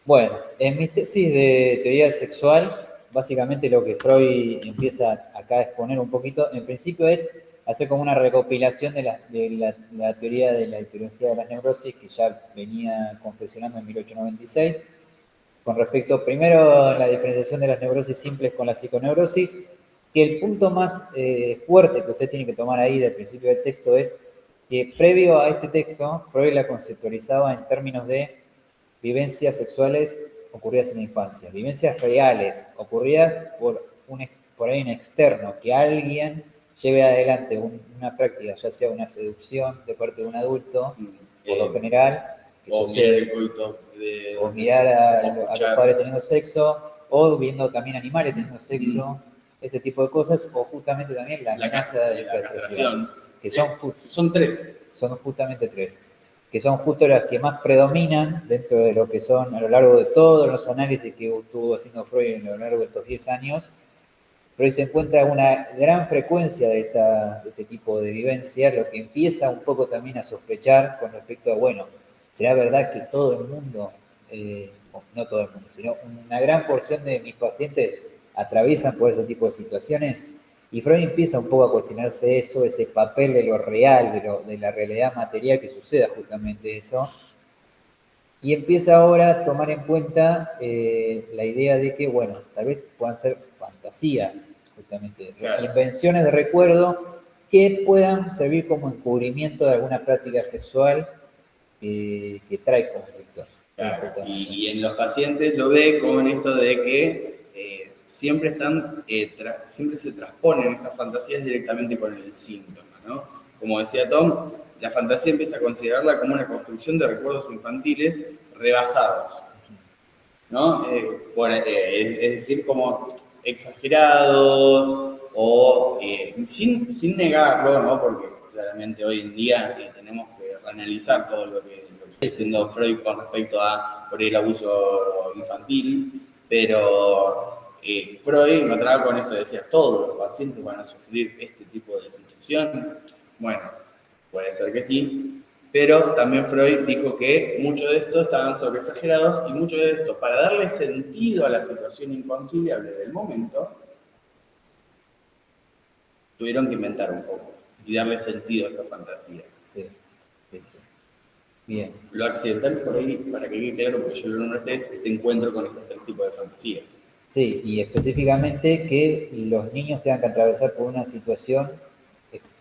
Bueno, en mi tesis de teoría sexual, básicamente lo que Freud empieza acá a exponer un poquito, en principio es hacer como una recopilación de la teoría de la etiología de las neurosis que ya venía confeccionando en 1896, con respecto primero a la diferenciación de las neurosis simples con la psiconeurosis, que el punto más fuerte que usted tiene que tomar ahí del principio del texto es que previo a este texto, Freud la conceptualizaba en términos de vivencias sexuales ocurridas en la infancia, vivencias reales, ocurridas por alguien externo, que alguien lleve adelante una práctica, ya sea una seducción de parte de un adulto, por lo general, que o sucede, mirar el coito o mirar a los escuchar. padres teniendo sexo, o viendo también animales teniendo sexo, ese tipo de cosas, o justamente también la amenaza de la castración, que son tres. Son justamente tres, que son justo las que más predominan dentro de lo que son a lo largo de todos los análisis que estuvo haciendo Freud a lo largo de estos 10 años. Freud se encuentra una gran frecuencia de este tipo de vivencias, lo que empieza un poco también a sospechar con respecto a, bueno, ¿será verdad que todo el mundo, no todo el mundo, sino una gran porción de mis pacientes atraviesan por ese tipo de situaciones? Y Freud empieza un poco a cuestionarse eso, ese papel de lo real, de la realidad material que suceda justamente eso. Y empieza ahora a tomar en cuenta la idea de que, bueno, tal vez puedan ser fantasías justamente, Claro. invenciones de recuerdo que puedan servir como encubrimiento de alguna práctica sexual que trae conflictos. Claro, y en los pacientes lo ve con esto de que siempre siempre se transponen estas fantasías directamente con el síntoma, ¿no? Como decía Tom, la fantasía empieza a considerarla como una construcción de recuerdos infantiles rebasados, ¿no? Es decir, como exagerados o sin negarlo, ¿no? Porque claramente hoy en día tenemos que analizar todo lo que está diciendo Freud con respecto a por ahí el abuso infantil, pero Freud me atraba con esto, decía, todos los pacientes van a sufrir este tipo de situación. Bueno, puede ser que sí, pero también Freud dijo que muchos de estos estaban sobreexagerados y mucho de esto, para darle sentido a la situación inconciliable del momento, tuvieron que inventar un poco y darle sentido a esa fantasía. Sí, sí, sí. Bien. Lo accidental, por ahí, para que quede claro, porque yo lo nombré, es este encuentro con estos tres tipos de fantasías. Sí, y específicamente que los niños tengan que atravesar por una situación,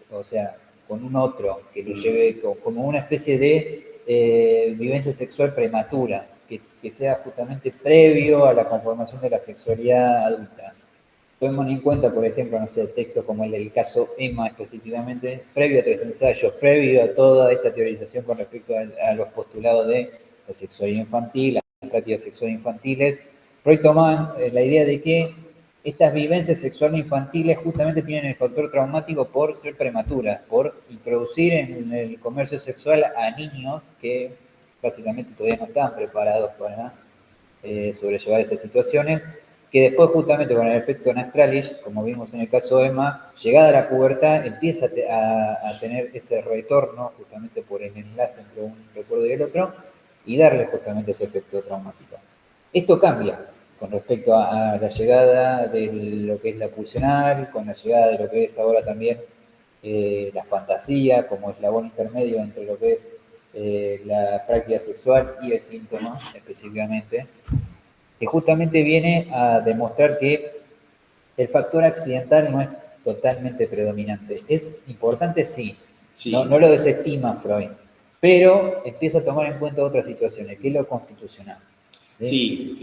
o sea, con un otro, que lo lleve como una especie de vivencia sexual prematura, que sea justamente previo a la conformación de la sexualidad adulta. Tomemos en cuenta, por ejemplo, no sé, textos como el del caso Emma específicamente, previo a 3 ensayos, previo a toda esta teorización con respecto a los postulados de la sexualidad infantil, las prácticas sexuales infantiles. Freud tomaba la idea de que estas vivencias sexuales infantiles justamente tienen el factor traumático por ser prematuras, por introducir en el comercio sexual a niños que básicamente todavía no están preparados para sobrellevar esas situaciones, que después justamente con el efecto Nastralich, como vimos en el caso de Emma, llegada a la pubertad empieza a tener ese retorno justamente por el enlace entre un recuerdo y el otro y darle justamente ese efecto traumático. Esto cambia con respecto a la llegada de lo que es la pulsional, con la llegada de lo que es ahora también la fantasía como eslabón intermedio entre lo que es la práctica sexual y el síntoma específicamente, que justamente viene a demostrar que el factor accidental no es totalmente predominante. ¿Es importante? Sí. Sí. No lo desestima Freud, pero empieza a tomar en cuenta otras situaciones, que es lo constitucional. Sí,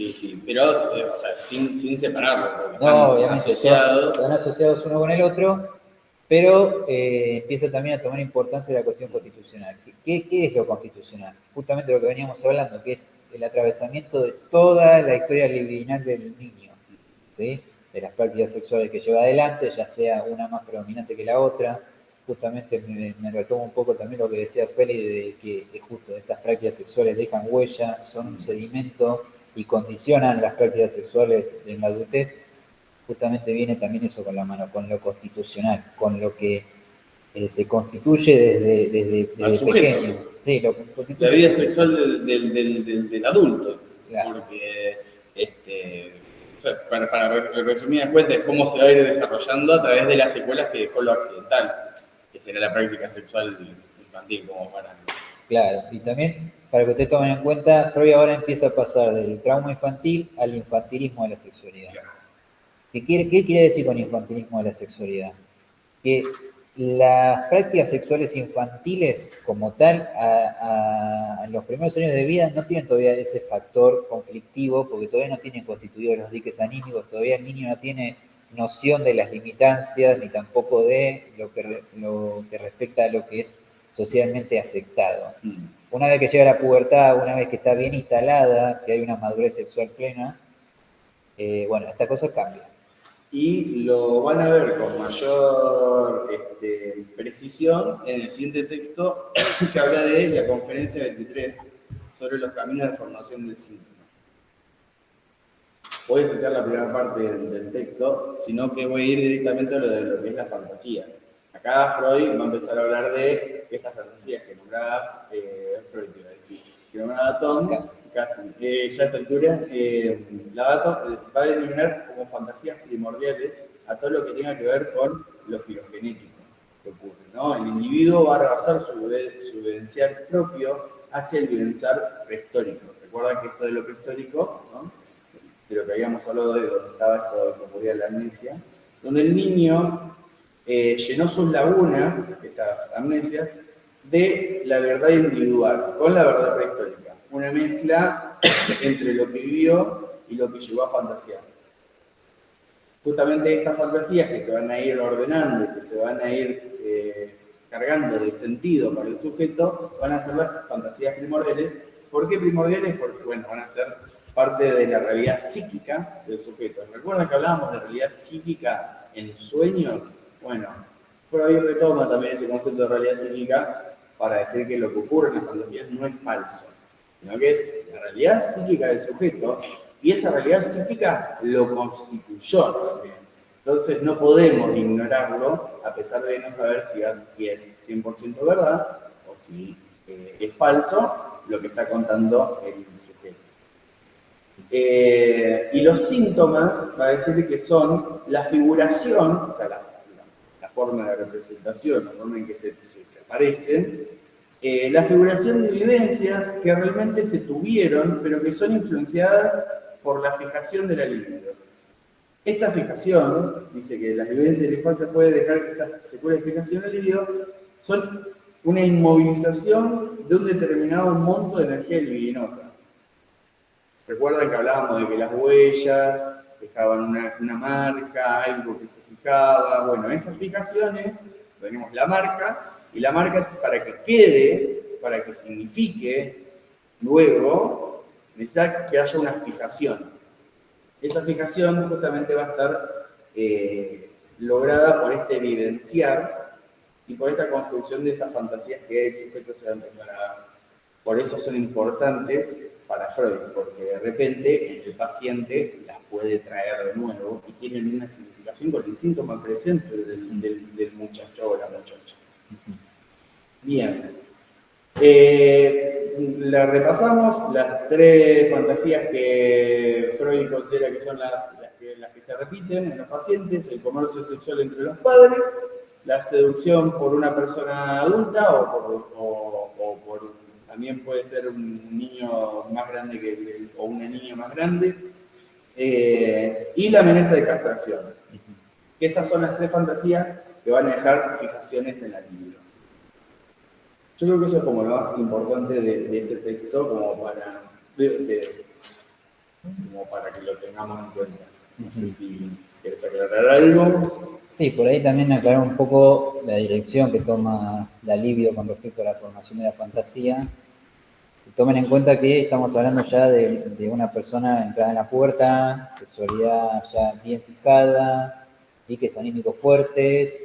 pero o sea, sin separarlo, porque No, obviamente, asociados. están asociados uno con el otro, pero empieza también a tomar importancia la cuestión constitucional. ¿Qué es lo constitucional? Justamente lo que veníamos hablando, que es el atravesamiento de toda la historia libidinal del niño, ¿sí? De las prácticas sexuales que lleva adelante, ya sea una más predominante que la otra. Justamente me retomo un poco también lo que decía Feli, de que justo estas prácticas sexuales dejan huella, son un sedimento y condicionan las prácticas sexuales en la adultez. Justamente viene también eso con la mano, con lo constitucional, con lo que se constituye desde pequeño. Sí, lo la vida sexual del adulto, claro. Porque, o sea, para resumir en cuenta, es cómo se va a ir desarrollando a través de las secuelas que dejó lo accidental, que será la práctica sexual infantil, como para... Claro, y también, para que ustedes tomen en cuenta, Freud ahora empieza a pasar del trauma infantil al infantilismo de la sexualidad. Claro. ¿Qué quiere decir con infantilismo de la sexualidad? Que las prácticas sexuales infantiles como tal, a los primeros años de vida no tienen todavía ese factor conflictivo porque todavía no tienen constituidos los diques anímicos, todavía el niño no tiene noción de las limitancias ni tampoco de lo que respecta a lo que es socialmente aceptado. Una vez que llega a la pubertad, una vez que está bien instalada, que hay una madurez sexual plena, bueno, esta cosa cambia. Y lo van a ver con mayor precisión en el siguiente texto que habla de la conferencia 23 sobre los caminos de formación del síntoma. Voy a saltar la primera parte del texto, sino que voy a ir directamente a lo que es las fantasías. Acá Freud va a empezar a hablar de estas fantasías que nombraba Freud, iba a decir, que nombraba Tom, casi. Ya a esta altura, va a denominar como fantasías primordiales a todo lo que tenga que ver con lo filogenético que ocurre, ¿no? El individuo va a rebasar su vivenciar propio hacia el vivenciar prehistórico. Recuerdan que esto de lo prehistórico, ¿no? De lo que habíamos hablado de donde estaba esto que ocurría la amnesia, donde el niño llenó sus lagunas, estas amnesias, de la verdad individual, con la verdad prehistórica. Una mezcla entre lo que vivió y lo que llegó a fantasear. Justamente estas fantasías que se van a ir ordenando y que se van a ir cargando de sentido para el sujeto, van a ser las fantasías primordiales. ¿Por qué primordiales? Porque, bueno, van a ser parte de la realidad psíquica del sujeto. ¿Recuerdan que hablábamos de realidad psíquica en sueños? Bueno, por ahí retoma también ese concepto de realidad psíquica para decir que lo que ocurre en las fantasías no es falso, sino que es la realidad psíquica del sujeto, y esa realidad psíquica lo constituyó también. Entonces no podemos ignorarlo a pesar de no saber si es 100% verdad o si es falso lo que está contando el sujeto. Y los síntomas, va a decir que son la figuración, o sea, la forma de representación, la forma en que se aparecen, la figuración de vivencias que realmente se tuvieron, pero que son influenciadas por la fijación de la libido. Esta fijación, dice que las vivencias de la infancia pueden dejar estas secuelas de fijación de la libido, son una inmovilización de un determinado monto de energía libidinosa. Recuerdan que hablábamos de que las huellas dejaban una marca, algo que se fijaba. Bueno, esas fijaciones, tenemos la marca, y la marca para que quede, para que signifique luego, necesita que haya una fijación. Esa fijación justamente va a estar lograda por este evidenciar y por esta construcción de estas fantasías que el sujeto se va a empezar a dar. Por eso son importantes para Freud, porque de repente el paciente las puede traer de nuevo y tienen una significación con el síntoma presente del muchacho o la muchacha. Bien. La repasamos, las tres fantasías que Freud considera que son las que se repiten en los pacientes: el comercio sexual entre los padres, la seducción por una persona adulta o por también puede ser un niño más grande o una niña más grande, y la amenaza de castración. Esas son las tres fantasías que van a dejar fijaciones en la libido. Yo creo que eso es como lo más importante de ese texto, como para que lo tengamos en cuenta. No sé si quieres aclarar algo. Sí, por ahí también aclarar un poco la dirección que toma la libido con respecto a la formación de la fantasía. Tomen en cuenta que estamos hablando ya de una persona entrada en la pubertad, sexualidad ya bien fijada, piques anímicos fuertes.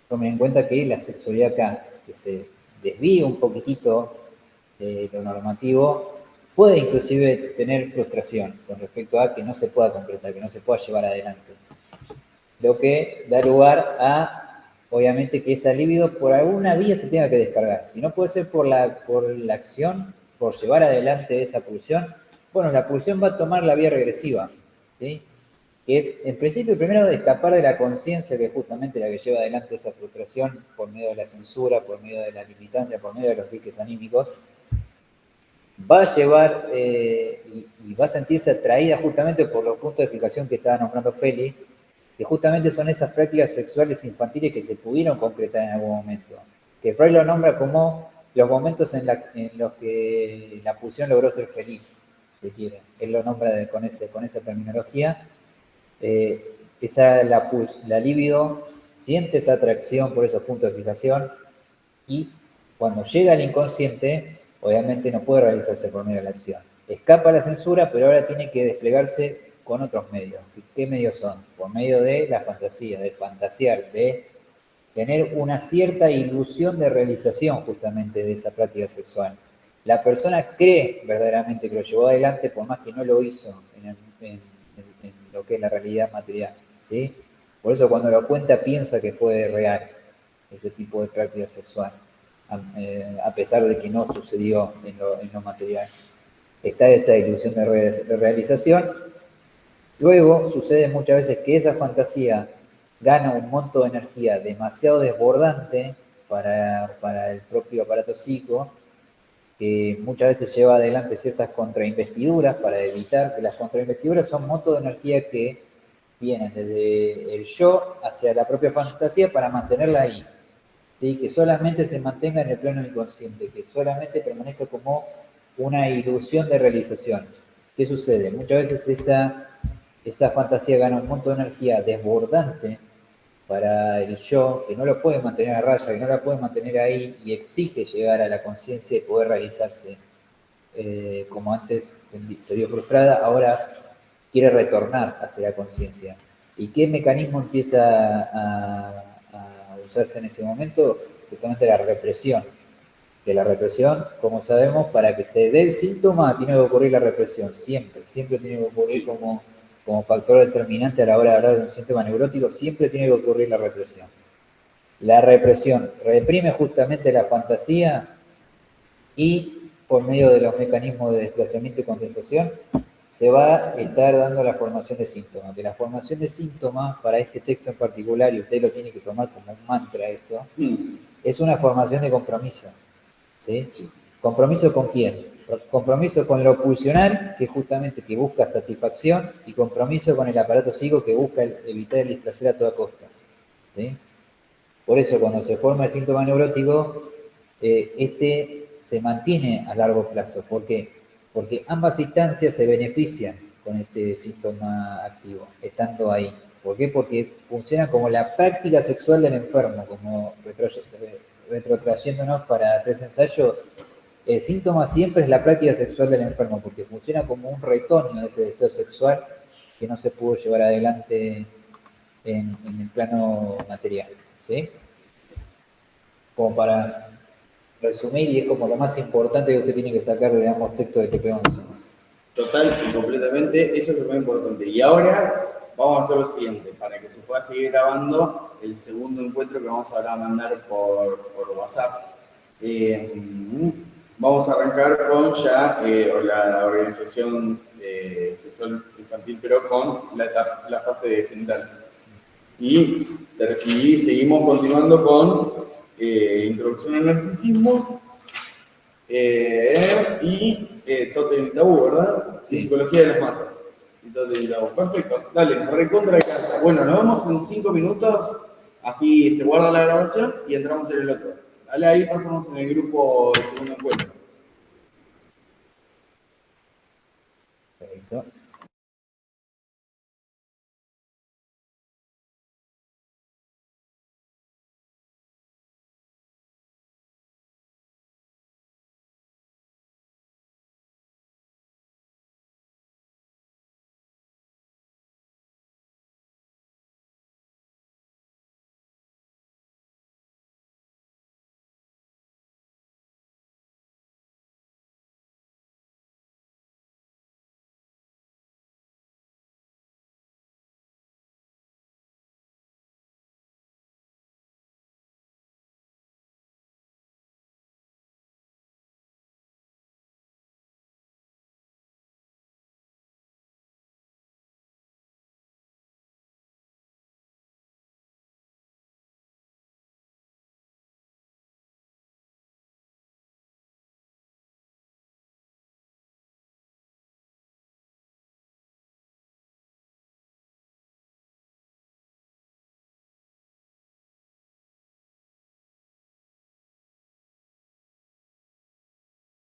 Tomen en cuenta que la sexualidad acá, que se desvía un poquitito de lo normativo, puede inclusive tener frustración con respecto a que no se pueda concretar, que no se pueda llevar adelante. Lo que da lugar a, obviamente, que esa libido por alguna vía se tenga que descargar. Si no puede ser por la acción, por llevar adelante esa pulsión, bueno, la pulsión va a tomar la vía regresiva, ¿sí? Que es, en principio, primero de escapar de la conciencia, que es justamente la que lleva adelante esa frustración por medio de la censura, por medio de la limitancia, por medio de los diques anímicos, va a llevar y va a sentirse atraída justamente por los puntos de fijación que estaba nombrando Feli, que justamente son esas prácticas sexuales infantiles que se pudieron concretar en algún momento, que Freud lo nombra como los momentos en los que la pulsión logró ser feliz, si quiere. Él lo nombra con esa terminología. La libido siente esa atracción por esos puntos de fijación y cuando llega al inconsciente, obviamente no puede realizarse por medio de la acción. Escapa a la censura, pero ahora tiene que desplegarse con otros medios. ¿Qué medios son? Por medio de la fantasía, de fantasear, de tener una cierta ilusión de realización justamente de esa práctica sexual. La persona cree verdaderamente que lo llevó adelante, por más que no lo hizo en lo que es la realidad material, ¿sí? Por eso cuando lo cuenta piensa que fue real ese tipo de práctica sexual, a pesar de que no sucedió en lo material. Está esa ilusión de realización. Luego sucede muchas veces que esa fantasía gana un monto de energía demasiado desbordante para el propio aparato psíquico, que muchas veces lleva adelante ciertas contrainvestiduras para evitar que las contrainvestiduras son montos de energía que vienen desde el yo hacia la propia fantasía para mantenerla ahí. ¿Sí? Que solamente se mantenga en el plano inconsciente, que solamente permanezca como una ilusión de realización. ¿Qué sucede? Muchas veces esa fantasía gana un monto de energía desbordante para el yo, que no lo puede mantener a raya, que no la puede mantener ahí y exige llegar a la conciencia y poder realizarse. Como antes se vio frustrada, ahora quiere retornar hacia la conciencia. ¿Y qué mecanismo empieza a usarse en ese momento? Justamente la represión. Que la represión, como sabemos, para que se dé el síntoma, tiene que ocurrir la represión, siempre tiene que ocurrir como factor determinante a la hora de hablar de un síntoma neurótico, siempre tiene que ocurrir la represión. La represión reprime justamente la fantasía y por medio de los mecanismos de desplazamiento y condensación se va a estar dando la formación de síntomas. Que la formación de síntomas para este texto en particular, y usted lo tiene que tomar como un mantra esto, es una formación de compromiso. ¿Sí? ¿Compromiso con quién? Compromiso con lo pulsional, que justamente que busca satisfacción, y compromiso con el aparato psíquico que busca evitar el displacer a toda costa. ¿Sí? Por eso cuando se forma el síntoma neurótico, este se mantiene a largo plazo. ¿Por qué? Porque ambas instancias se benefician con este síntoma activo, estando ahí. ¿Por qué? Porque funciona como la práctica sexual del enfermo, como retrotrayéndonos para 3 ensayos. El síntoma siempre es la práctica sexual del enfermo, porque funciona como un retoño de ese deseo sexual que no se pudo llevar adelante en el plano material. ¿Sí? Como para resumir, y es como lo más importante que usted tiene que sacar de ambos textos de TP11. Total y completamente, eso es lo más importante. Y ahora vamos a hacer lo siguiente, para que se pueda seguir grabando el segundo encuentro que vamos a mandar por WhatsApp. Vamos a arrancar con ya la organización sexual infantil, pero con la fase genital. Y seguimos continuando con introducción al narcisismo y Tótem y Tabú, ¿verdad? Sí. Psicología de las masas. Y Tótem y Tabú. Perfecto, dale, nos recontra de casa. Bueno, nos vemos en 5 minutos, así se guarda la grabación y entramos en el otro. Dale, ahí pasamos en el grupo de segundo encuentro. Perfecto.